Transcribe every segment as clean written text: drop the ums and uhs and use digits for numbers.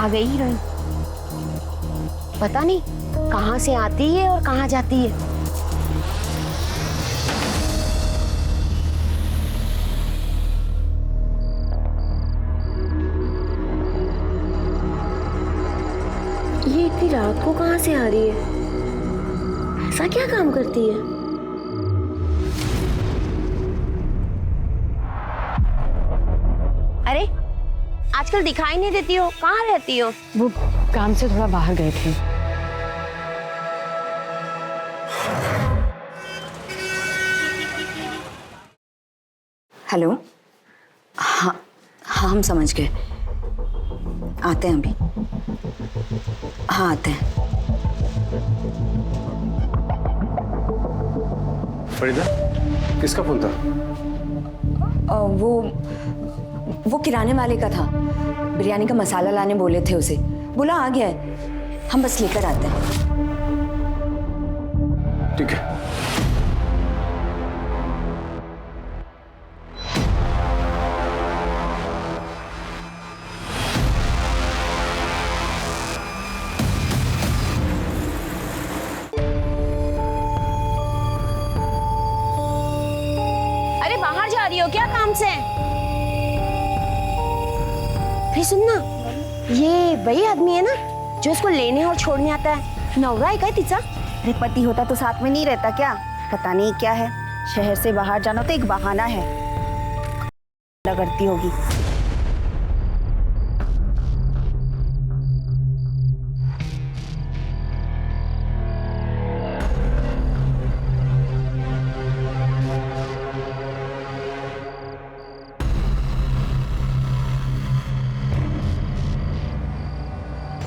आ गई हीरोइन। पता नहीं कहाँ से आती है और कहाँ जाती है। ये इतनी रात को कहाँ से आ रही है? ऐसा क्या काम करती है? अरे आजकल दिखाई नहीं देती हो, कहाँ रहती हो? वो काम से थोड़ा बाहर गए थे। हेलो। हाँ हाँ, हम समझ गए, आते हैं अभी। हाँ आते हैं। फरीदा, किसका फोन था? वो किराने वाले का था। बिरयानी का मसाला लाने बोले थे उसे, बोला आ गया है, हम बस लेकर आते हैं। ठीक है। अरे बाहर जा रही हो क्या काम से? फिर सुनना, ये वही आदमी है ना जो उसको लेने और छोड़ने आता है? नवरा है क्या तिचा? अरे पति होता तो साथ में नहीं रहता क्या? पता नहीं क्या है, शहर से बाहर जाना तो एक बहाना है। करती होगी।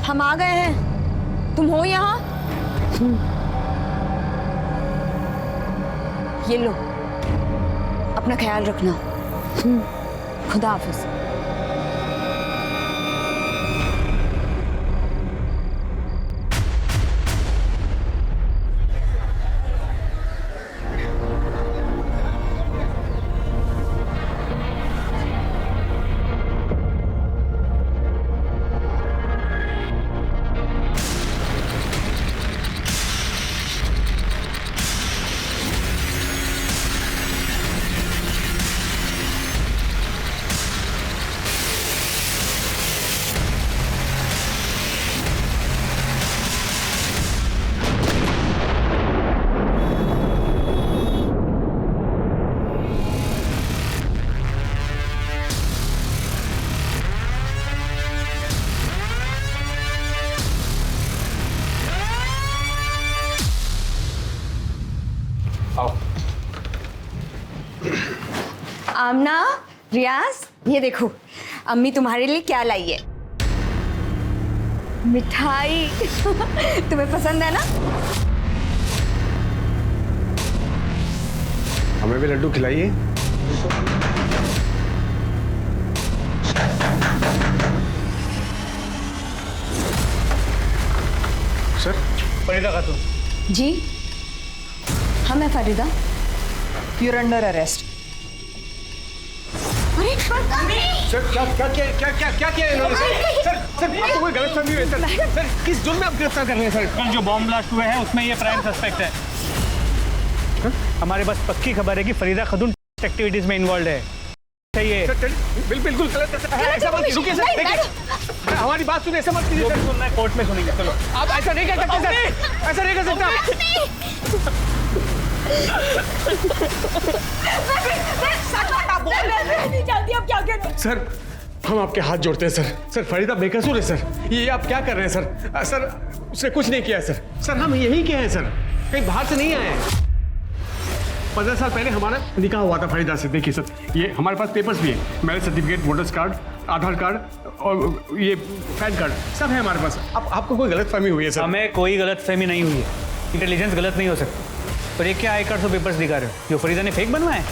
हम आ गए हैं, तुम हो यहाँ? ये लो, अपना ख्याल रखना। खुदा हाफिज। आमना, रियाज, ये देखो अम्मी तुम्हारे लिए क्या लाई है। मिठाई। तुम्हें पसंद है ना? हमें भी लड्डू खिलाइए। सर। फरीदा खातून। जी हाँ, मैं Farida. You're under arrest. Sir क्या किया इन्होंने? सर आपको कोई गलतफहमी हुई है सर? सर किस जुर्म में आप गिरफ्तार कर रहे हैं सर? कल जो बॉम्ब ब्लास्ट हुए हैं उसमें ये प्राइम सस्पेक्ट है। हमारे पास पक्की खबर है कि फरीदा खातून एक्टिविटीज में इन्वॉल्व है। चाहिए बिल्कुल गलत है। ऐसा मत रुकिए सर, देखिए हमारी बात सुनिए, ऐसा मत कीजिए सर। सुनना है कोर्ट में सुनेंगे। चलो आप ऐसा नहीं कर सकते सर, ऐसा नहीं कर सकता। सर हम आपके हाथ जोड़ते हैं सर। सर फरीदा बेकसूर है सर, ये आप क्या कर रहे हैं सर? सर उसने कुछ नहीं किया है सर। सर हम यही के हैं सर, कहीं बाहर से नहीं आए हैं। 15 साल पहले हमारा निकाह हुआ था फरीदा से। देखिए सर, ये हमारे पास पेपर्स भी हैं, मैरिज सर्टिफिकेट, वोटर्स कार्ड, आधार कार्ड और ये पैन कार्ड सब है हमारे पास। आपको कोई गलतफहमी हुई है सर? हमें कोई गलतफहमी नहीं हुई है। इंटेलिजेंस गलत नहीं हो सकती। पर ये क्या आईकार्ड और पेपर्स दिखा रहे हो जो फरीदा ने फेक बनवाए?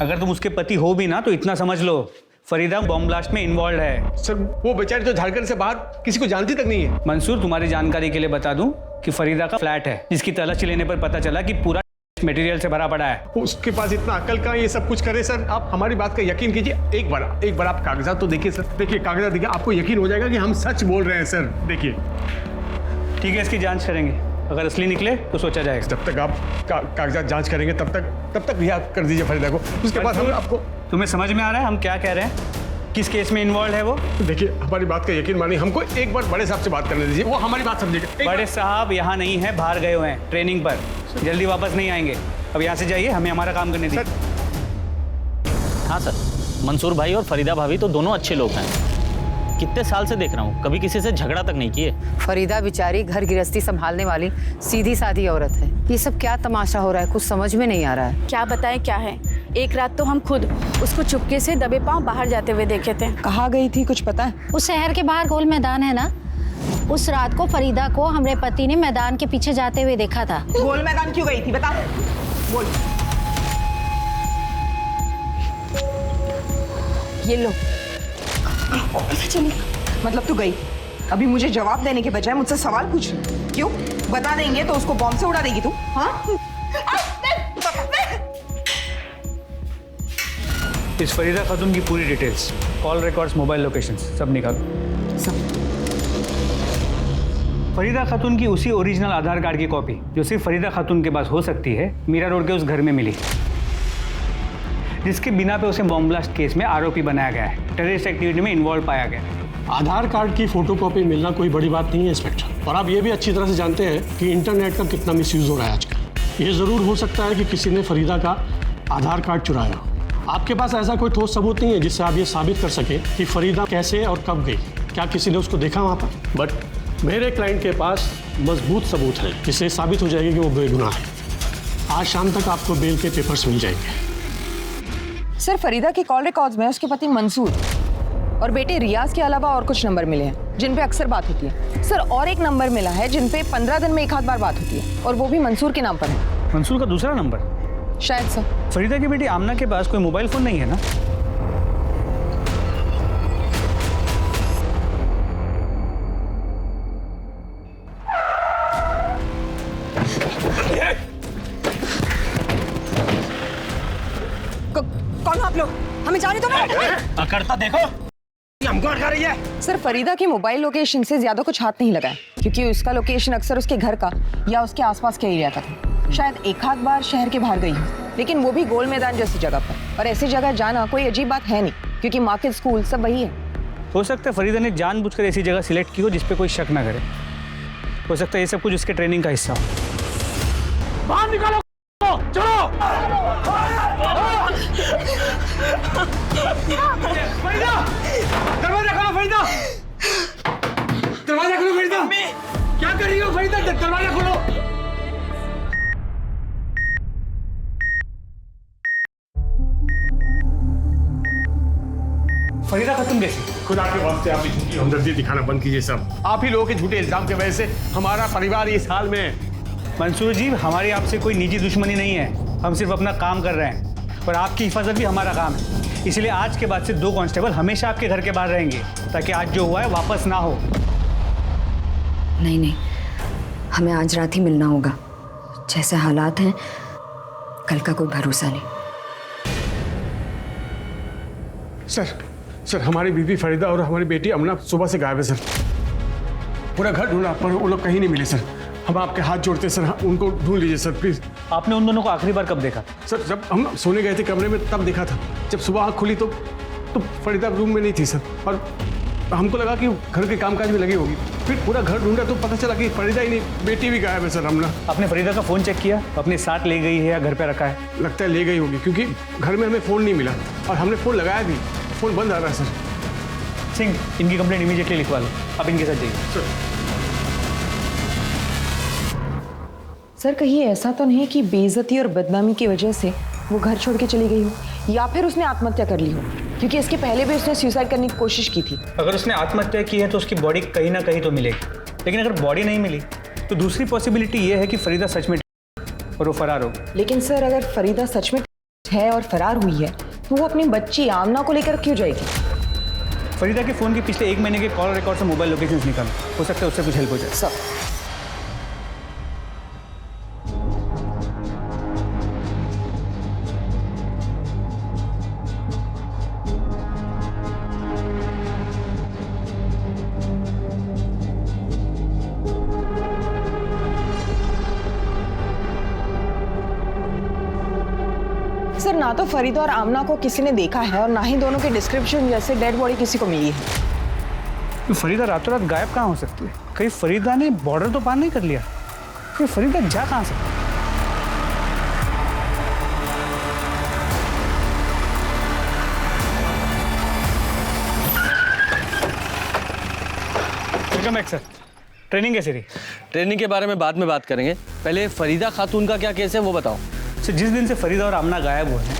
अगर तुम उसके पति हो भी ना तो इतना समझ लो, फरीदा बॉम्ब ब्लास्ट में इन्वॉल्व है। सर वो बेचारी तो झारखंड से बाहर किसी को जानती तक नहीं है। मंसूर, तुम्हारी जानकारी के लिए बता दूं कि फरीदा का फ्लैट है जिसकी तलाशी लेने पर पता चला कि पूरा वेस्ट मटेरियल से भरा पड़ा है। उसके पास इतना अकल का ये सब कुछ करे सर। आप हमारी बात का यकीन कीजिए, एक बार आप कागजात तो देखिए सर। देखिए कागजात देखिए, आपको यकीन हो जाएगा कि हम सच बोल रहे हैं सर। देखिए ठीक है, इसकी जांच करेंगे, अगर असली निकले तो सोचा जाएगा। जब तक आप कागजात जांच करेंगे तब तक रिहा कर दीजिए फरीदा को। उसके बाद हम आपको। तुम्हें समझ में आ रहा है हम क्या कह रहे हैं? किस केस में इन्वॉल्व है वो? देखिए हमारी बात का यकीन मानिए, हमको एक बार बड़े साहब से बात करने दीजिए, वो हमारी बात समझेगा। बड़े साहब यहाँ नहीं है, बाहर गए हुए हैं ट्रेनिंग पर, जल्दी वापस नहीं आएंगे। अब यहाँ से जाइए, हमें हमारा काम करने दीजिए। हाँ सर, मंसूर भाई और फरीदा भाभी तो दोनों अच्छे लोग हैं। कितने साल से देख रहा हूँ, कभी किसी से झगड़ा तक नहीं किए। फरीदा बेचारी घर गृहस्थी संभालने वाली सीधी सादी औरत है। ये सब क्या तमाशा हो रहा है, कुछ समझ में नहीं आ रहा है। क्या बताएं क्या है। एक रात तो हम खुद उसको चुपके से दबे पांव बाहर जाते हुए देखे थे। कहाँ गई थी कुछ पता है? उस शहर के बाहर गोल मैदान है ना, उस रात को फरीदा को हमारे पति ने मैदान के पीछे जाते हुए देखा था। गोल मैदान क्यों गई थी बता, बोल। ये लो। मतलब तू गई, अभी मुझे जवाब देने के बजाय मुझसे सवाल पूछ रही। क्यों? बता देंगे तो उसको बॉम्ब से उड़ा देगी तू? हाँ? इस फरीदा खातून की पूरी details, call records, mobile locations सब निकालो। सब। फरीदा खातून की उसी ओरिजिनल आधार कार्ड की कॉपी जो सिर्फ फरीदा खातून के पास हो सकती है, मीरा रोड के उस घर में मिली, जिसके बिना पे उसे बॉम्ब ब्लास्ट केस में आरोपी बनाया गया है, टेररिस्ट एक्टिविटी में इन्वॉल्व पाया गया है। आधार कार्ड की फोटोकॉपी मिलना कोई बड़ी बात नहीं है इंस्पेक्टर, और आप ये भी अच्छी तरह से जानते हैं कि इंटरनेट का कितना मिसयूज हो रहा है आजकल। ये ज़रूर हो सकता है कि किसी ने फरीदा का आधार कार्ड चुराया हो। आपके पास ऐसा कोई ठोस सबूत नहीं है जिससे आप ये साबित कर सकें कि फरीदा कैसे और कब गई। क्या किसी ने उसको देखा वहाँ पर? बट मेरे क्लाइंट के पास मजबूत सबूत है जिससे साबित हो जाएगी कि वो बेगुनाह है। आज शाम तक आपको बेल के पेपर्स मिल जाएंगे। सर, फरीदा के कॉल रिकॉर्ड्स में उसके पति मंसूर और बेटे रियाज के अलावा और कुछ नंबर मिले हैं जिन पे अक्सर बात होती है। सर, और एक नंबर मिला है जिन पे 15 दिन में एक आध बार बात होती है, और वो भी मंसूर के नाम पर है। मंसूर का दूसरा नंबर? शायद सर। फरीदा की बेटी आमना के पास कोई मोबाइल फोन नहीं है ना? कौन हो आप लोग? हमें जाने दो ना। करता देखो, हमको अटका रही है। सर, फरीदा की मोबाइल लोकेशन से ज्यादा कुछ हाथ नहीं लगा है, क्योंकि उसका लोकेशन अक्सर उसके घर का या उसके आसपास के एरिया का था। शायद एक आध बार शहर के बाहर गई हो, लेकिन वो भी गोल मैदान जैसी जगह पर। और ऐसी जगह जाना कोई अजीब बात है नहीं, क्योंकि मार्केट, स्कूल सब वही है। हो सकता है फरीदा ने जानबूझकर ऐसी जगह सिलेक्ट की हो जिस पे कोई शक ना करे। हो सकता है ये सब कुछ उसके ट्रेनिंग का हिस्सा हो। बाहर निकालो, चलो। फरीदा, दरवाजा खोलो फरीदा, दरवाजा खोलो फरीदा। क्या कर रही हो फरीदा? दरवाजा खोलो। फरीदा खातून कैसी? खुदा के वास्ते आप झूठी हमदर्दी दिखाना बंद कीजिए सब। आप ही लोगों के झूठे इल्जाम की वजह से हमारा परिवार इस हाल में है। मंसूर जी, हमारी आपसे कोई निजी दुश्मनी नहीं है, हम सिर्फ अपना काम कर रहे हैं, और आपकी हिफाजत भी हमारा काम है। इसलिए आज के बाद से 2 कांस्टेबल हमेशा आपके घर के बाहर रहेंगे, ताकि आज जो हुआ है वापस ना हो। नहीं नहीं, हमें आज रात ही मिलना होगा। जैसे हालात हैं, कल का कोई भरोसा नहीं। सर हमारी बीवी फरीदा और हमारी बेटी अमना सुबह से गायब है सर। पूरा घर ढूंढा पर वो लोग कहीं नहीं मिले सर। हम आपके हाथ जोड़ते हैं सर, उनको ढूंढ लीजिए सर प्लीज। आपने उन दोनों को आखिरी बार कब देखा? सर जब हम सोने गए थे कमरे में तब देखा था। जब सुबह आँख खुली तो फरीदा रूम में नहीं थी सर, और हमको लगा कि घर के कामकाज में लगी होगी। फिर पूरा घर ढूंढा तो पता चला कि फरीदा ही नहीं, बेटी भी गायब है सर। अमना, आपने फरीदा का फ़ोन चेक किया? अपने साथ ले गई है या घर पे रखा है? लगता है ले गई होगी, क्योंकि घर में हमें फ़ोन नहीं मिला और हमने फ़ोन लगाया भी, फ़ोन बंद आ रहा है सर। सिंह, इनकी कंप्लेंट इमीडिएटली लिखवा लो। आप इनके साथ जाइए। सर, कहीं ऐसा तो नहीं कि बेइज्जती और बदनामी की वजह से वो घर छोड़ के चली गई हो, या फिर उसने आत्महत्या कर ली हो? क्योंकि इसके पहले भी उसने सुसाइड करने की कोशिश की थी। अगर उसने आत्महत्या की है तो उसकी बॉडी कहीं ना कहीं तो मिलेगी, लेकिन अगर बॉडी नहीं मिली तो दूसरी पॉसिबिलिटी ये है कि फरीदा सच में और वो फरार हो। लेकिन सर, अगर फरीदा सच में है और फरार हुई है तो वो अपनी बच्ची आमना को लेकर क्यों जाएगी? फरीदा के फ़ोन के पिछले 1 महीने के कॉल रिकॉर्ड से मोबाइल लोकेशंस निकालो, हो सकता है उससे कुछ हेल्प हो जाए। सर, सर ना तो फरीदा और आमना को किसी ने देखा है और ना ही दोनों के डिस्क्रिप्शन जैसे डेड बॉडी किसी को मिली है। तो फरीदा रातों रात गायब कहाँ हो सकती है? कहीं फरीदा ने बॉर्डर तो पार नहीं कर लिया? कि फरीदा जा कहाँ सकती है? Welcome back sir. ट्रेनिंग कैसी रही? ट्रेनिंग के बारे में बाद में बात करेंगे, पहले फरीदा खातून का क्या केस है वो बताओ। सर जिस दिन से फरीदा और आमना गायब हुए हैं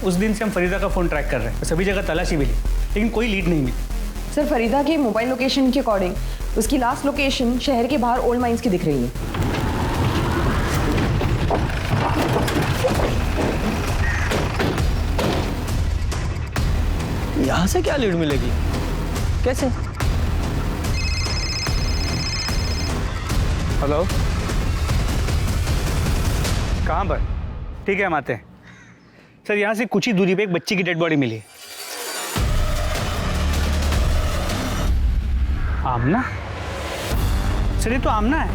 उस दिन से हम फरीदा का फ़ोन ट्रैक कर रहे हैं। सभी जगह तलाशी भी ली लेकिन कोई लीड नहीं मिली। सर फरीदा के मोबाइल लोकेशन के अकॉर्डिंग उसकी लास्ट लोकेशन शहर के बाहर ओल्ड माइंस की दिख रही है। यहाँ से क्या लीड मिलेगी? कैसे? हेलो, कहाँ पर? ठीक है हम आते हैं। सर यहाँ से कुछ ही दूरी पे एक बच्ची की डेड बॉडी मिली है। आमना? सर ये तो आमना है।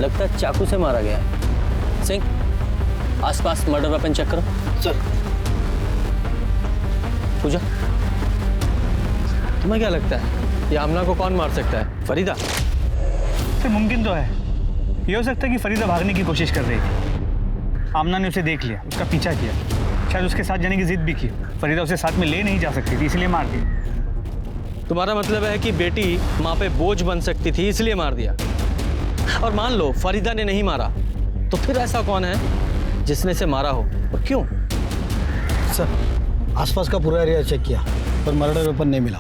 लगता है चाकू से मारा गया है। सिंह, आसपास मर्डर वेपन चेक करो। सर। पूजा, तुम्हें क्या लगता है ये आमना को कौन मार सकता है? फरीदा? सर मुमकिन तो है, ये हो सकता है कि फरीदा भागने की कोशिश कर रही थी। आमना ने उसे देख लिया, उसका पीछा किया, शायद उसके साथ जाने की जिद भी की। फरीदा उसे साथ में ले नहीं जा सकती थी इसलिए मार दिया। तुम्हारा मतलब है कि बेटी माँ पे बोझ बन सकती थी इसलिए मार दिया। और मान लो फरीदा ने नहीं मारा तो फिर ऐसा कौन है जिसने इसे मारा हो और क्यों? सर आसपास का पूरा एरिया चेक किया पर मर्डर वेपन नहीं मिला।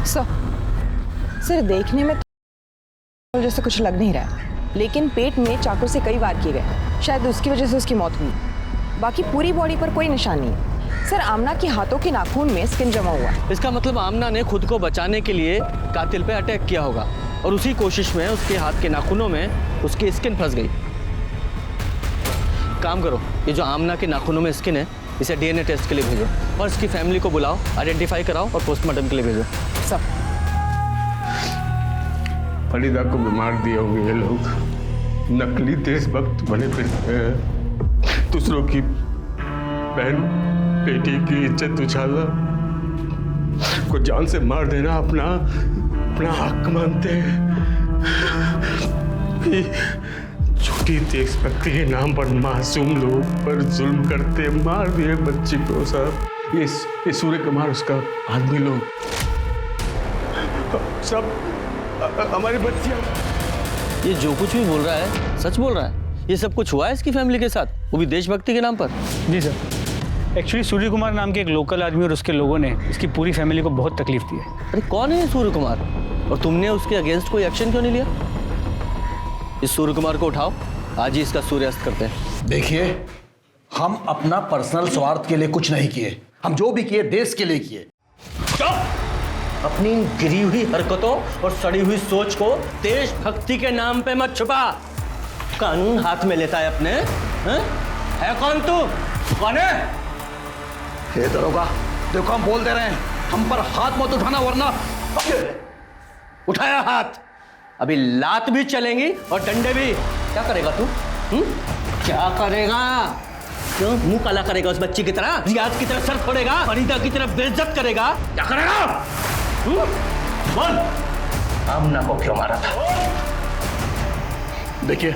सर देखने में तो जैसे कुछ लग नहीं रहा है, लेकिन पेट में चाकू से कई वार किए गए, शायद उसकी वजह से उसकी मौत हुई। बाकी पूरी बॉडी पर कोई निशान नहीं है। सर आमना के हाथों के नाखून में स्किन जमा हुआ। इसका मतलब आमना ने खुद को बचाने के लिए कातिल पे अटैक किया होगा और उसी कोशिश में उसके हाथ के नाखूनों में उसकी स्किन फंस गई। काम करो, ये जो आमना के नाखूनों में स्किन है इसे डीएनए टेस्ट के लिए भेजो और इसकी फैमिली को बुलाओ, आइडेंटिफाई कराओ और पोस्टमार्टम के लिए भेजो। सब फरीदा को बीमार दिए होंगे ये लोग, नकली देशभक्त बने फिरते हैं, दूसरों की बहन बेटी की इज्जत उछालना, को जान से मार देना अपना हक मानते हैं। झूठी देशभक्ति के नाम पर मासूम लोग पर जुल्म करते, मार दिए बच्ची को। साहब ये सूर्य कुमार उसका आदमी लोग सब हमारी बच्चियां। ये जो कुछ भी बोल रहा है सच बोल रहा है? ये सब कुछ हुआ है इसकी फैमिली के साथ, वो भी देशभक्ति के नाम पर? जी सर, एक्चुअली सूर्य कुमार नाम के एक लोकल आदमी और उसके लोगों ने इसकी पूरी फैमिली को बहुत तकलीफ दी है। अरे कौन है ये सूर्य कुमार और तुमने उसके अगेंस्ट कोई एक्शन क्यों नहीं लिया? इस सूर्य कुमार को उठाओ, आज ही इसका सूर्यास्त करते हैं। देखिए हम अपना पर्सनल स्वार्थ के लिए कुछ नहीं किए, हम जो भी किए देश के लिए किए। अपनी गिरी हुई हरकतों और सड़ी हुई सोच को देशभक्ति के नाम पे मत छुपा। कानून हाथ में लेता है अपने। है कौन तू? कौन है? हे दरोगा, देखो हम बोल दे रहे हैं, हम पर हाथ मत उठाना वरना। उठाया हाथ, अभी लात भी चलेंगी और डंडे भी। क्या करेगा तू? क्या करेगा? क्यों मुंह काला करेगा उस बच्ची की तरह? रियाज की तरह सर फोड़ेगा? फरीदा की तरह बेइज्जत करेगा? क्या करेगा? बोल, आमना को क्यों मारा था? देखिए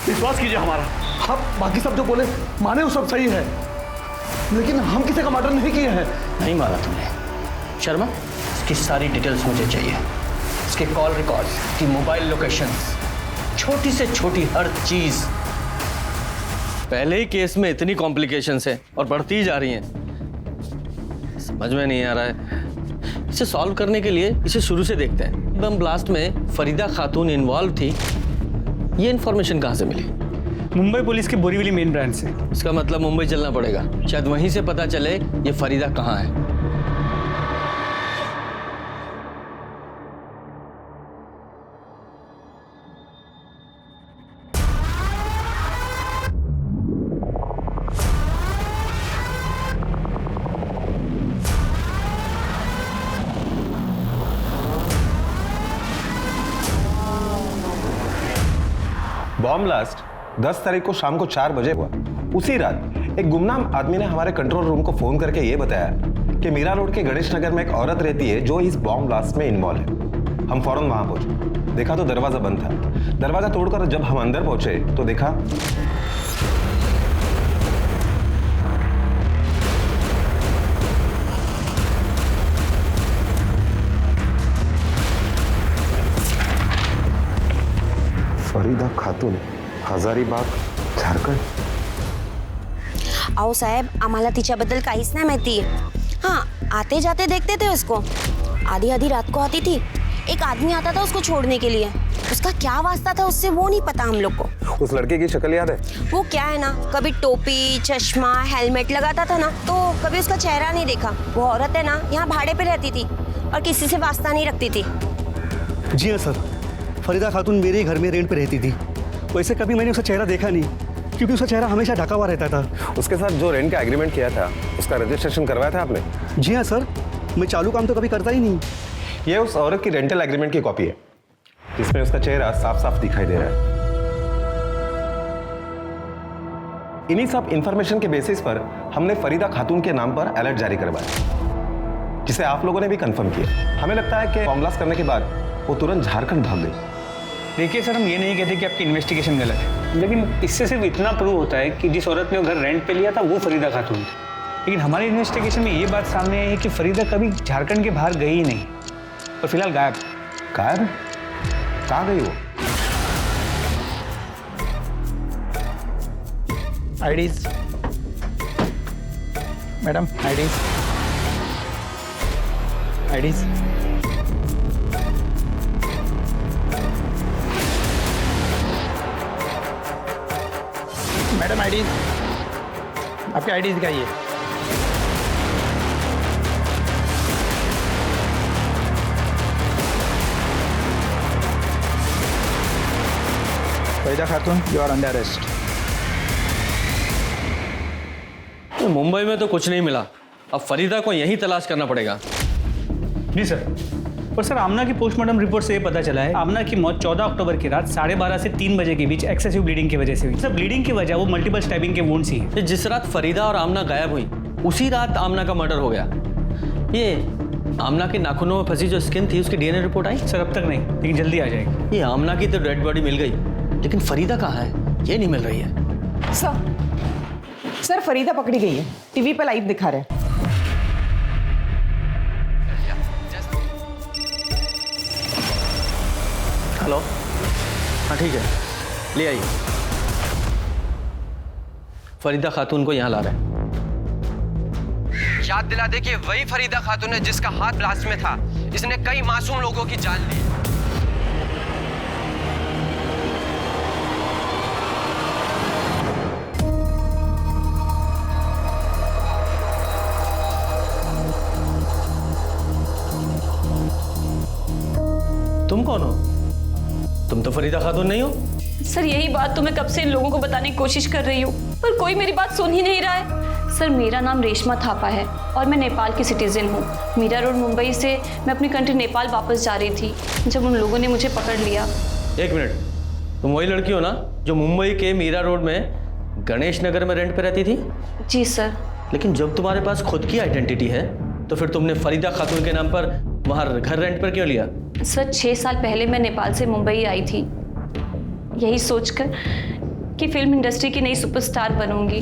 विश्वास कीजिए हमारा, हम बाकी सब जो बोले माने वो सब सही है, लेकिन हम किसी का मर्डर नहीं किए हैं। नहीं मारा तुमने। शर्मा, इसकी सारी डिटेल्स मुझे चाहिए। इसके कॉल रिकॉर्ड्स, इसकी मोबाइल लोकेशंस, छोटी से छोटी हर चीज। पहले ही केस में इतनी कॉम्प्लिकेशंस है और बढ़ती ही जा रही हैं। समझ में नहीं आ रहा है। इसे सॉल्व करने के लिए इसे शुरू से देखते हैं। बम ब्लास्ट में फरीदा खातून इन्वॉल्व थी, ये इन्फॉर्मेशन कहाँ से मिली? मुंबई पुलिस के बोरीवली मेन ब्रांच से। इसका मतलब मुंबई चलना पड़ेगा, शायद वहीं से पता चले ये फरीदा कहाँ है। बॉम्ब ब्लास्ट 10 तारीख को शाम को 4 बजे हुआ। उसी रात एक गुमनाम आदमी ने हमारे कंट्रोल रूम को फोन करके ये बताया कि मीरा रोड के गणेश नगर में एक औरत रहती है जो इस बॉम्ब ब्लास्ट में इन्वॉल्व है। हम फौरन वहां पहुंचे, देखा तो दरवाजा बंद था। दरवाजा तोड़कर जब हम अंदर पहुंचे तो देखा फरीदा खातून, हजारीबाग, झारखंड। अहो साहेब, आम्हाला तिच्याबद्दल काहीच नाही माहिती। हाँ, आते जाते देखते थे उसको। आधी आधी रात को आती थी। एक आदमी आता था उसको छोड़ने के लिए। उसका क्या वास्ता था उससे वो नहीं पता हम लोग को। उस लड़के की शक्ल याद है? वो क्या है ना, कभी टोपी, चश्मा, हेलमेट लगाता था ना, तो कभी उसका चेहरा नहीं देखा। वो औरत है ना, यहाँ भाड़े पे रहती थी और किसी से वास्ता नहीं रखती थी। जी हाँ सर, फरीदा खातून मेरे ही घर में रेंट पे रहती थी। वैसे कभी मैंने उसका चेहरा देखा नहीं, क्योंकि उसका चेहरा हमेशा ढका हुआ रहता था। उसके साथ जो रेंट का एग्रीमेंट किया था उसका रजिस्ट्रेशन करवाया था आपने? जी हाँ सर, मैं चालू काम तो कभी करता ही नहीं। ये उस औरत की रेंटल एग्रीमेंट की कॉपी है, जिसमें उसका चेहरा साफ साफ दिखाई दे रहा है। इन्हीं सब इंफॉर्मेशन के बेसिस पर हमने फरीदा खातून के नाम पर अलर्ट जारी करवाया, जिसे आप लोगों ने भी कंफर्म किया। हमें लगता है कि बॉम्ब ब्लास्ट करने के बाद वो तुरंत झारखंड भाग गई। देखिए सर, हम ये नहीं कहते कि आपकी इन्वेस्टिगेशन गलत है, लेकिन इससे सिर्फ इतना प्रूव होता है कि जिस औरत ने वो घर रेंट पे लिया था वो फरीदा खातून थी। लेकिन हमारी इन्वेस्टिगेशन में ये बात सामने आई है कि फरीदा कभी झारखंड के बाहर गई ही नहीं और फिलहाल गायब। गायब? कहाँ गई वो? IDs madam, IDs IDs madam, IDs, आपकी आईडीज दिखाइए। Farida Khatun, you are under arrest. Mumbai में तो कुछ नहीं मिला, अब फरीदा को यहीं तलाश करना पड़ेगा। जी सर। और सर, आमना की पोस्टमार्टम रिपोर्ट से ये पता चला है आमना की मौत 14 अक्टूबर की रात 12:30 से 3 बजे के बीच एक्सेसिव ब्लीडिंग की वजह से हुई। सर, ब्लीडिंग की वजह वो मल्टीपल स्टैबिंग के वुंड्स ही है। जिस रात फरीदा और आमना गायब हुई उसी रात आमना का मर्डर हो गया। ये आमना के नाखूनों में फंसी जो स्किन थी उसकी डीएनए रिपोर्ट आई? सर, अब तक नहीं, लेकिन जल्दी आ जाएगी। ये आमना की तो डेड बॉडी मिल गई, लेकिन फरीदा कहाँ है ये नहीं मिल रही है। सर, फरीदा पकड़ी गई है, टीवी पे लाइव दिखा रहे हैं। हेलो, हाँ ठीक है, ले आइए। फरीदा खातून को यहाँ ला रहे हैं। याद दिला दे कि वही फरीदा खातून है जिसका हाथ ब्लास्ट में था। इसने कई मासूम लोगों की जान ली। तुम कौन हो? तुम तो फरीदा खातून नहीं हो। सर, यही बात तो मैं कब से इन लोगों को बताने की कोशिश कर रही हूँ, पर कोई मेरी बात सुन ही नहीं रहा है। सर, मेरा नाम रेशमा थापा है और मैं नेपाल की सिटीजन हूँ। मीरा रोड मुंबई से मैं अपनी कंट्री नेपाल वापस जा रही थी जब उन लोगों ने मुझे पकड़ लिया। एक मिनट, तुम वही लड़की हो ना जो मुंबई के मीरा रोड में गणेश नगर में रेंट पे रहती थी? जी सर। लेकिन जब तुम्हारे पास खुद की आइडेंटिटी है तो फिर तुमने फरीदा खातून के नाम पर वहाँ घर रेंट पर क्यों लिया? सर, 6 साल पहले मैं नेपाल से मुंबई आई थी, यही सोचकर कि फिल्म इंडस्ट्री की नई सुपरस्टार बनूंगी।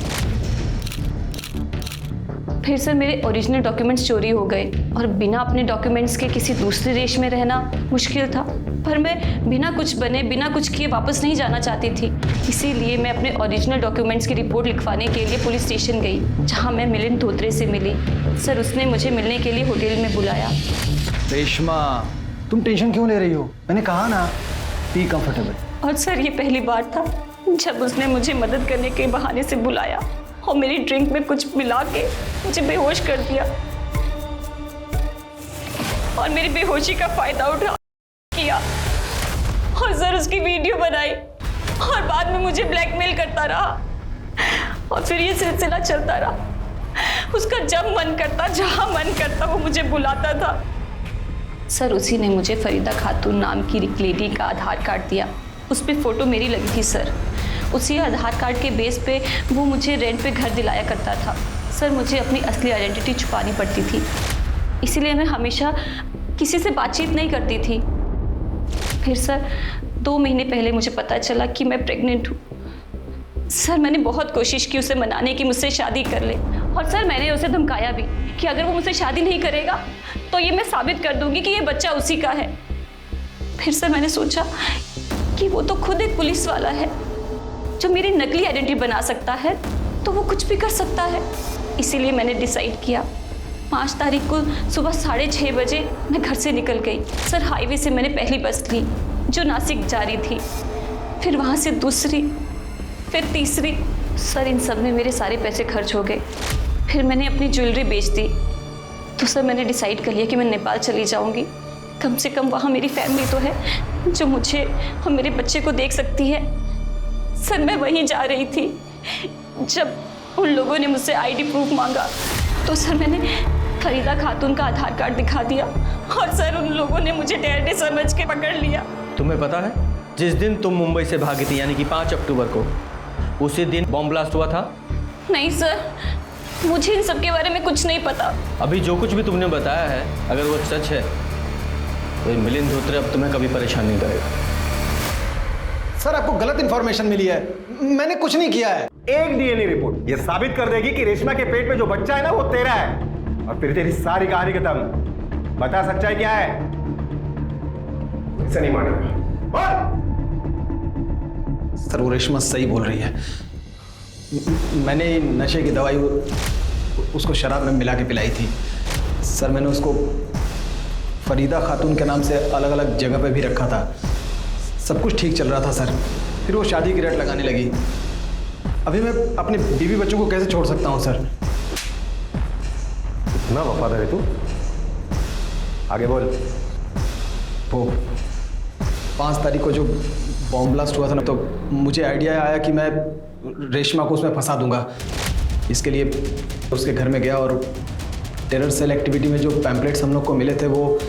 फिर सर, मेरे ओरिजिनल डॉक्यूमेंट्स चोरी हो गए और बिना अपने डॉक्यूमेंट्स के किसी दूसरे देश में रहना मुश्किल था। पर मैं बिना कुछ बने, बिना कुछ किए वापस नहीं जाना चाहती थी। इसीलिए मैं अपने ओरिजिनल डॉक्यूमेंट्स की रिपोर्ट लिखवाने के लिए पुलिस स्टेशन गई, जहाँ मैं मिलिंद धोत्रे से मिली। सर, उसने मुझे मिलने के लिए होटल में बुलाया। रेशमा, तुम टेंशन क्यों ले रही हो? मैंने कहा ना, बी कंफर्टेबल। और सर, ये पहली बार था जब उसने मुझे मदद करने के बहाने से बुलाया और मेरी ड्रिंक में कुछ मिला के मुझे बेहोश कर दिया और मेरी बेहोशी का फायदा उठा किया और सर उसकी वीडियो बनाई और बाद में मुझे ब्लैकमेल करता रहा और फिर ये सिलसिला चलता रहा। उसका जब मन करता, जहाँ मन करता वो मुझे बुलाता था। सर, उसी ने मुझे फरीदा खातून नाम की एक लेडी का आधार कार्ड दिया। उस पर फोटो मेरी लगी थी सर। उसी आधार कार्ड के बेस पे वो मुझे रेंट पे घर दिलाया करता था। सर मुझे अपनी असली आइडेंटिटी छुपानी पड़ती थी, इसीलिए मैं हमेशा किसी से बातचीत नहीं करती थी। फिर सर 2 महीने पहले मुझे पता चला कि मैं प्रेग्नेंट हूँ। सर मैंने बहुत कोशिश की उसे मनाने की मुझसे शादी कर ले, और सर मैंने उसे धमकाया भी कि अगर वो मुझसे शादी नहीं करेगा तो ये मैं साबित कर दूंगी कि ये बच्चा उसी का है। फिर सर मैंने सोचा कि वो तो खुद एक पुलिस वाला है जो मेरी नकली आइडेंटिटी बना सकता है, तो वो कुछ भी कर सकता है। इसीलिए मैंने डिसाइड किया 5 तारीख को सुबह 6:30 बजे मैं घर से निकल गई। सर हाईवे से मैंने पहली बस ली जो नासिक जा रही थी, फिर वहाँ से दूसरी, फिर तीसरी। सर इन सब में मेरे सारे पैसे खर्च हो गए। फिर मैंने अपनी ज्वेलरी बेच दी। तो सर मैंने डिसाइड कर लिया कि मैं नेपाल चली जाऊंगी। कम से कम वहाँ मेरी फैमिली तो है जो मुझे और मेरे बच्चे को देख सकती है। सर मैं वहीं जा रही थी। जब उन लोगों ने मुझसे आईडी प्रूफ मांगा तो सर मैंने फरीदा खातून का आधार कार्ड दिखा दिया, और सर उन लोगों ने मुझे टेररिस्ट समझ के पकड़ लिया। तुम्हें पता है जिस दिन तुम मुंबई से भागी थी, यानी कि 5 अक्टूबर को, उसी दिन बॉम्ब ब्लास्ट हुआ था? नहीं सर, मुझे इन सब के बारे में कुछ नहीं पता। अभी जो कुछ भी तुमने बताया है, अगर वो सच है तो ये मिलिंद धोत्रे अब तुम्हें कभी परेशान नहीं करेगा। सर आपको गलत इंफॉर्मेशन मिली है, मैंने कुछ नहीं किया है। एक डीएनए रिपोर्ट ये साबित कर देगी कि रेशमा के पेट में जो बच्चा है ना वो तेरा है, और फिर तेरी सारी कहानी खत्म। बता सच्चाई क्या है? इसे नहीं मानेगा। सर वो रेशमा सही बोल रही है। मैंने नशे की दवाई उसको शराब में मिला के पिलाई थी। सर मैंने उसको फरीदा खातून के नाम से अलग अलग जगह पे भी रखा था। सब कुछ ठीक चल रहा था सर, फिर वो शादी की रट लगाने लगी। अभी मैं अपने बीवी बच्चों को कैसे छोड़ सकता हूँ सर? इतना वफादार है तू? आगे बोल। वो 5 तारीख को जो बॉम्ब ब्लास्ट हुआ था ना, तो मुझे आइडिया आया कि मैं रेशमा को उसमें फंसा दूंगा। इसके लिए उसके घर में गया और टेरर सेल एक्टिविटी में जो पैम्पलेट्स हम लोग को मिले थे वो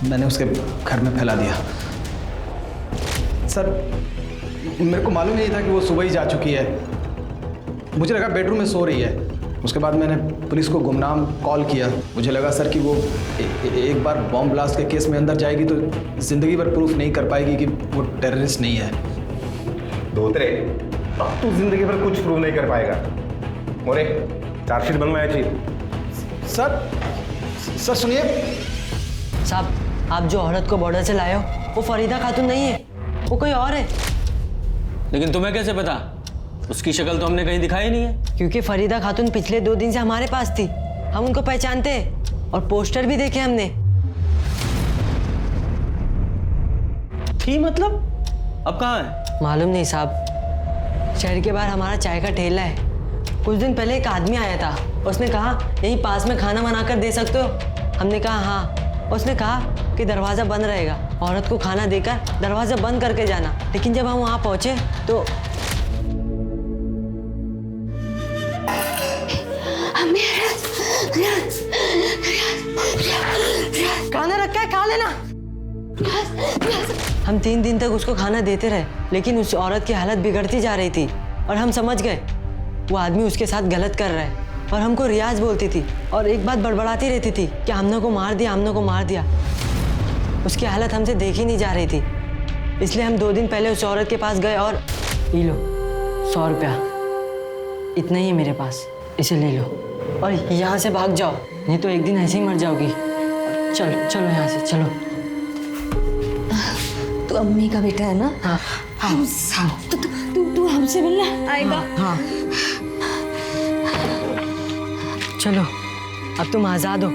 मैंने उसके घर में फैला दिया। सर मेरे को मालूम नहीं था कि वो सुबह ही जा चुकी है। मुझे लगा बेडरूम में सो रही है। उसके बाद मैंने पुलिस को गुमनाम कॉल किया। मुझे लगा सर कि वो एक बार बॉम्ब ब्लास्ट के केस में अंदर जाएगी तो ज़िंदगी भर प्रूफ नहीं कर पाएगी कि वो टेररिस्ट नहीं है। धोत्रे, अब तू जिंदगी भर कुछ प्रूव नहीं कर पाएगा। मोरे, चार्जशीट बनवाया जी। सर सुनिए। साहब आप जो औरत को बॉर्डर से लाए हो वो फरीदा खातून नहीं है, वो कोई और है। लेकिन तुम्हें कैसे पता? उसकी शक्ल तो हमने कहीं दिखाई नहीं है। क्योंकि फरीदा खातून पिछले 2 दिन से हमारे पास थी, हम उनको पहचानते हैं और पोस्टर भी देखे हमने। थी मतलब? अब कहाँ है? मालूम नहीं साहब, शहर के बाहर हमारा चाय का ठेला है। कुछ दिन पहले एक आदमी आया था, उसने कहा यहीं पास में खाना बनाकर दे सकते हो? हमने कहा हाँ। उसने कहा कि दरवाज़ा बंद रहेगा, औरत को खाना देकर दरवाज़ा बंद करके जाना। लेकिन जब हम वहाँ पहुँचे तो खाना रखा है, खा लेना। हम 3 दिन तक उसको खाना देते रहे, लेकिन उस औरत की हालत बिगड़ती जा रही थी और हम समझ गए वो आदमी उसके साथ गलत कर रहा है। और हमको रियाज बोलती थी और एक बात बड़बड़ाती रहती थी कि हमने को मार दिया, हमने को मार दिया। उसकी हालत हमसे देखी नहीं जा रही थी, इसलिए हम 2 दिन पहले उस औरत के पास गए और ये लो 100 रुपया, इतना ही है मेरे पास, इसे ले लो और यहाँ से भाग जाओ, नहीं तो एक दिन ऐसे ही मर जाओगी। चलो चलो यहाँ से चलो। तू अम्मी का बेटा है ना? हाँ हम तू हमसे मिलना आएगा? हाँ चलो अब तुम आजाद हो।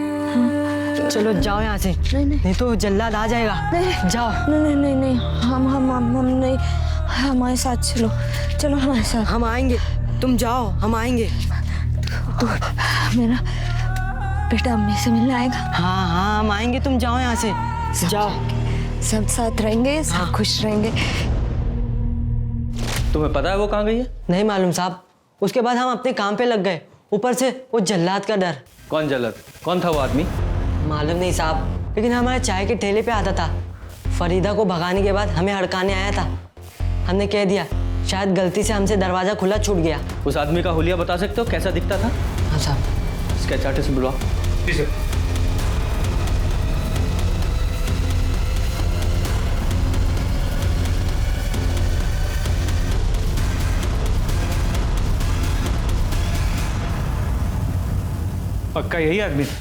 चलो जाओ यहाँ से, नहीं तो जल्लाद आ जाएगा। जाओ। नहीं हम नहीं, हमारे साथ चलो, चलो हमारे साथ। हम आएंगे, तुम जाओ, हम आएंगे। तो मेरा बेटा अम्मी से मिलने आएगा? हाँ हम आएंगे, तुम जाओ यहाँ से, जाओ। सब साथ रहेंगे, सब खुश रहेंगे। तुम्हें पता है वो कहाँ गई है? नहीं मालूम साहब। उसके बाद हम अपने काम पे लग गए, ऊपर से वो जल्लाद का डर। कौन जल्लाद? कौन था वो आदमी? मालूम नहीं साहब, लेकिन हमारे चाय के ठेले पे आता था। फरीदा को भगाने के बाद हमें हड़काने आया था। हमने कह दिया शायद गलती से हमसे दरवाजा खुला छूट गया। उस आदमी का हुलिया बता सकते हो, कैसा दिखता था? हाँ साहब। स्केच आर्टिस्ट बुलवाओ। जी सर। पक्का यही आदमी था?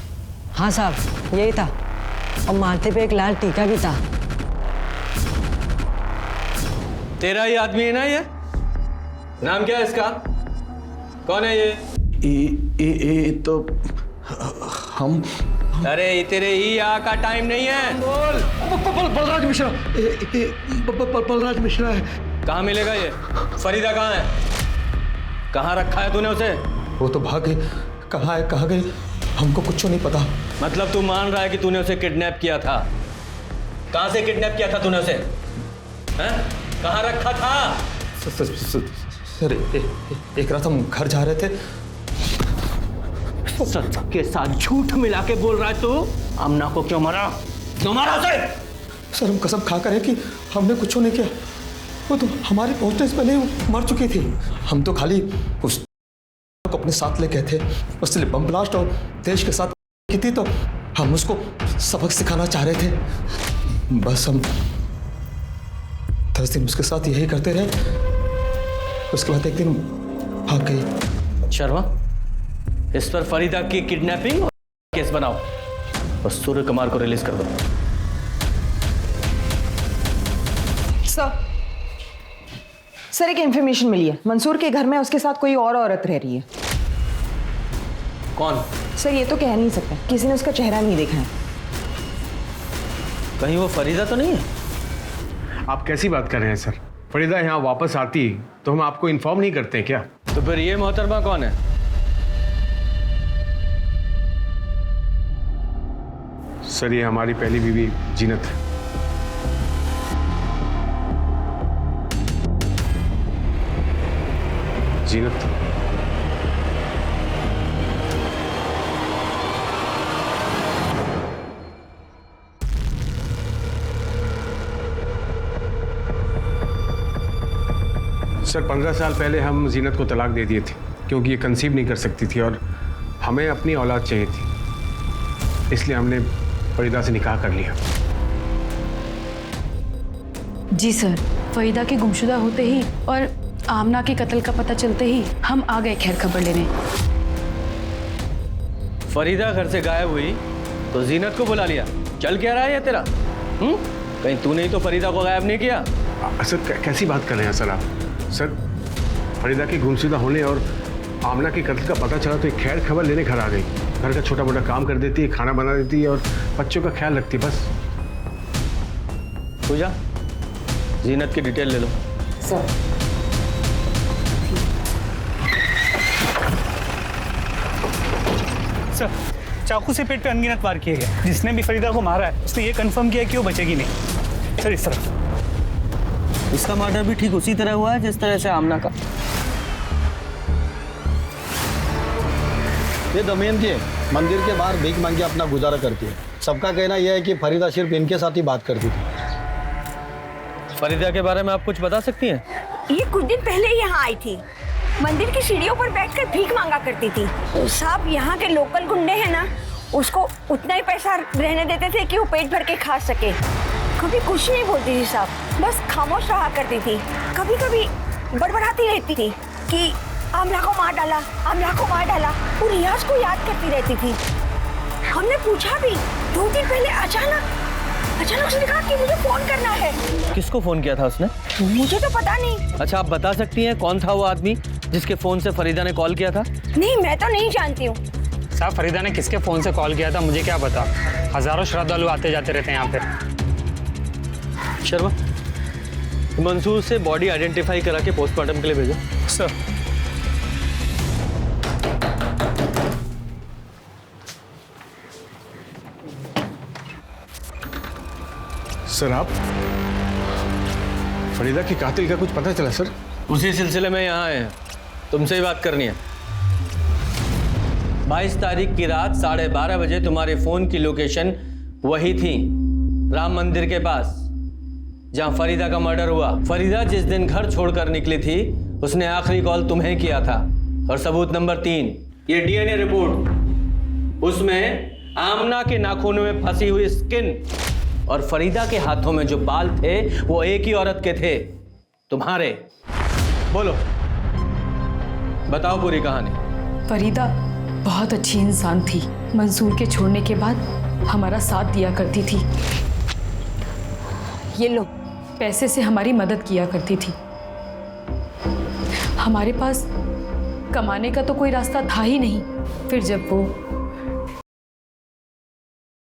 हाँ साहब, यही था। और माथे पे एक लाल टीका भी था। तेरा ही आदमी है ना ये? नाम क्या है इसका? कौन है ये? तो हम अरे ये तेरे ही यहाँ का टाइम नहीं है। बोल। बलराज मिश्रा। बलराज मिश्रा है। कहाँ मिलेगा ये? फरीदा कहाँ है? कहाँ रखा है तूने उसे? वो तो भाग गई। कहाँ है, कहाँ गई, हमको कुछ नहीं पता। मतलब तू मान रहा है कि तूने उसे किडनैप किया था? कहाँ से किडनैप किया था तूने उसे? हैं? कहाँ रखा था? सर एक रात हम घर जा रहे थे। सच के साथ झूठ मिला के बोल रहा है तू? आमना को क्यों मारा? क्यों मारा उसे? सर हम कसम खा कर है कि हमने कुछ नहीं किया। वो तो हमारे पहुंचने से पहले ही मर चुकी थी। हम तो खाली उस को अपने साथ ले गए थे। उससे बम ब्लास्ट और देश के साथ की थी, तो हम उसको सबक सिखाना चाह रहे थे। बस हम 10 दिन उसके साथ यही करते रहे। उसके बाद एक दिन भाग गई। शर्मा, इस पर फरीदा की किडनैपिंग और केस बनाओ और सूर्य कुमार को रिलीज कर दो। सर एक इन्फॉर्मेशन मिली है, मंसूर के घर में उसके साथ कोई और औरत रह रही है। कौन? सर ये तो कह नहीं सकते, किसी ने उसका चेहरा नहीं देखा है। कहीं वो फरीदा तो नहीं है? आप कैसी बात कर रहे हैं सर? फरीदा यहाँ वापस आती तो हम आपको इन्फॉर्म नहीं करते क्या? तो फिर ये मोहतरमा कौन है? सर ये हमारी पहली बीवी जीनत है। जीनत। सर 15 साल पहले हम जीनत को तलाक दे दिए थे क्योंकि ये कंसीव नहीं कर सकती थी और हमें अपनी औलाद चाहिए थी, इसलिए हमने फरीदा से निकाह कर लिया। जी सर, फरीदा के गुमशुदा होते ही और आमना के कत्ल का पता चलते ही हम आ गए खैर खबर लेने। फरीदा घर से गायब हुई तो जीनत को बुला लिया। चल क्या रहा है ये तेरा? कहीं तूने ही तो फरीदा को गायब नहीं किया? सर कैसी बात कर रहे हैं सर आप? सर फरीदा के गुमशुदा होने और आमना के कत्ल का पता चला तो एक खैर खबर लेने घर आ गई। घर का छोटा मोटा काम कर देती है, खाना बना देती है और बच्चों का ख्याल रखती है, बस। पूजा, जीनत की डिटेल ले लो। सर सर चाकू से पेट पे अनगिनत वार किए गए। जिसने भी फरीदा को मारा है उसने ये कंफर्म किया कि वो बचेगी नहीं। सर इस तरफ इसका मर्डर भी ठीक उसी तरह हुआ है जिस तरह से आमना का। ये दमयंती है, मंदिर के बाहर भीख मांग के अपना गुजारा करती है। सबका कहना यह है कि फरीदा सिर्फ इनके साथ ही बात करती थी। फरीदा के बारे में आप कुछ बता सकती हैं? ये कुछ दिन पहले यहाँ आई थी, मंदिर की सीढ़ियों पर बैठकर भीख मांगा करती थी। साहब यहाँ के लोकल गुंडे हैं ना, उसको उतना ही पैसा रहने देते थे कि वो पेट भर के खा सके। कभी कुछ नहीं बोलती थी साहब, बस खामोश रहा करती थी। कभी कभी बड़बड़ाती रहती थी कि आमला को मार डाला, आमला को मार डाला। वो रियाज को याद करती रहती थी। हमने पूछा भी, 2 दिन पहले अचानक उसने कहा कि मुझे फोन करना है। किसको फोन किया था उसने? मुझे तो पता नहीं। अच्छा आप बता सकती हैं कौन था वो आदमी जिसके फोन से फरीदा ने कॉल किया था? नहीं, मैं तो नहीं जानती हूँ। साहब फरीदा ने किसके फोन से कॉल किया था मुझे क्या पता। हजारों श्रद्धालु आते जाते रहते हैं यहाँ पे। शर्मा, मंसूर से बॉडी आइडेंटिफाई करा के पोस्टमार्टम के लिए भेजो। सर सर आप फरीदा के कातिल का कुछ पता चला सर? उसी सिलसिले में यहाँ आए हैं, तुमसे ही बात करनी है। 22 तारीख की रात 12:30 बजे तुम्हारे फोन की लोकेशन वही थी, राम मंदिर के पास। जहां फरीदा का मर्डर हुआ। फरीदा जिस दिन घर छोड़कर निकली थी उसने आखिरी कॉल तुम्हें किया था। और सबूत नंबर 3, ये डीएनए रिपोर्ट, उसमें आमना के नाखूनों में फंसी हुई स्किन और फरीदा के हाथों में जो बाल थे वो एक ही औरत के थे, तुम्हारे। बोलो, बताओ पूरी कहानी। फरीदा बहुत अच्छी इंसान थी। मंसूर के छोड़ने के बाद हमारा साथ दिया करती थी। ये लो, पैसे से हमारी मदद किया करती थी। हमारे पास कमाने का तो कोई रास्ता था ही नहीं। फिर जब वो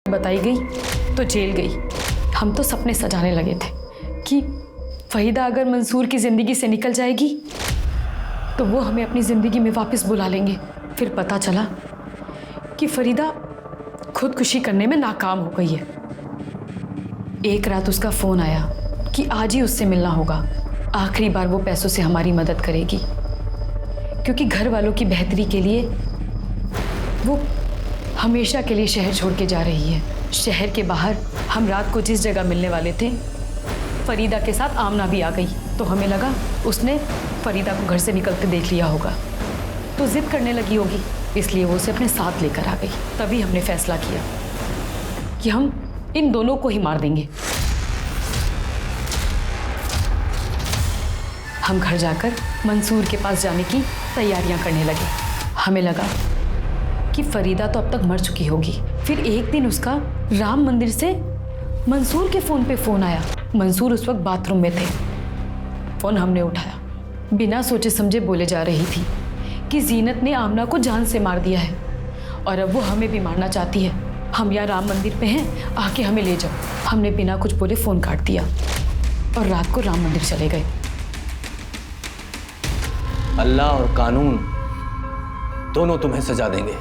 बताई गई तो जेल गई। हम तो सपने सजाने लगे थे कि फरीदा अगर मंसूर की ज़िंदगी से निकल जाएगी तो वो हमें अपनी ज़िंदगी में वापस बुला लेंगे। फिर पता चला कि फरीदा खुदकुशी करने में नाकाम हो गई है। एक रात उसका फ़ोन आया कि आज ही उससे मिलना होगा। आखिरी बार वो पैसों से हमारी मदद करेगी, क्योंकि घर वालों की बेहतरी के लिए वो हमेशा के लिए शहर छोड़ के जा रही है। शहर के बाहर हम रात को जिस जगह मिलने वाले थे, फरीदा के साथ आमना भी आ गई। तो हमें लगा उसने फरीदा को घर से निकलते देख लिया होगा, तो जिद करने लगी होगी, इसलिए वो उसे अपने साथ लेकर आ गई। तभी हमने फैसला किया कि हम इन दोनों को ही मार देंगे। हम घर जाकर मंसूर के पास जाने की तैयारियां करने लगे। हमें लगा कि फरीदा तो अब तक मर चुकी होगी। फिर एक दिन उसका राम मंदिर से मंसूर के फ़ोन पे फ़ोन आया। मंसूर उस वक्त बाथरूम में थे। फ़ोन हमने उठाया। बिना सोचे समझे बोले जा रही थी कि जीनत ने आमना को जान से मार दिया है और अब वो हमें भी मारना चाहती है। हम यहाँ राम मंदिर पे हैं, आके हमें ले जाओ। हमने बिना कुछ बोले फ़ोन काट दिया और रात को राम मंदिर चले गए। अल्लाह और कानून दोनों तुम्हें सजा देंगे।